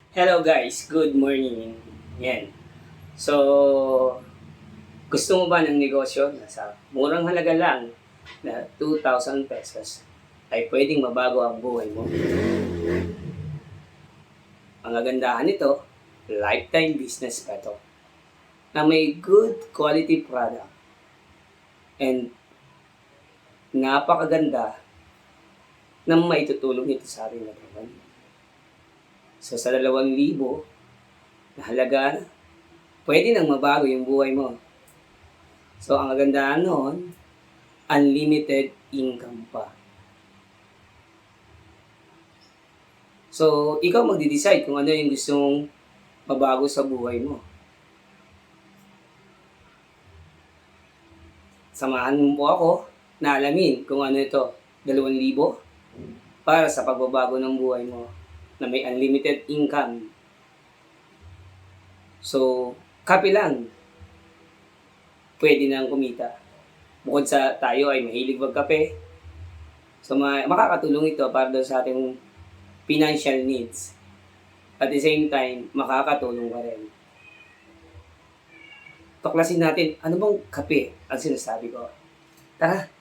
Hello guys, good morning. Yan. So, gusto mo ba ng negosyo na sa murang halaga lang na 2,000 pesos ay pwedeng mabago ang buhay mo? Ang kagandahan nito, lifetime business pa ito na may good quality product and napakaganda na maitutulong ito sa ating naman. So sa 2,000 na halaga, pwede nang mabago yung buhay mo. So, ang kagandahan noon, unlimited income pa. So, ikaw magde-decide kung ano yung gustong mabago sa buhay mo. Samahan mo po ako na alamin kung ano ito, 2,000 para sa pagbabago ng buhay mo na may unlimited income. So, kape lang, pwede nang kumita. Bukod sa tayo ay mahilig magkape, so makakatulong ito para doon sa ating financial needs. At the same time, makakatulong ka rin. Tuklasin natin, ano bang kape ang sinasabi ko? Tara!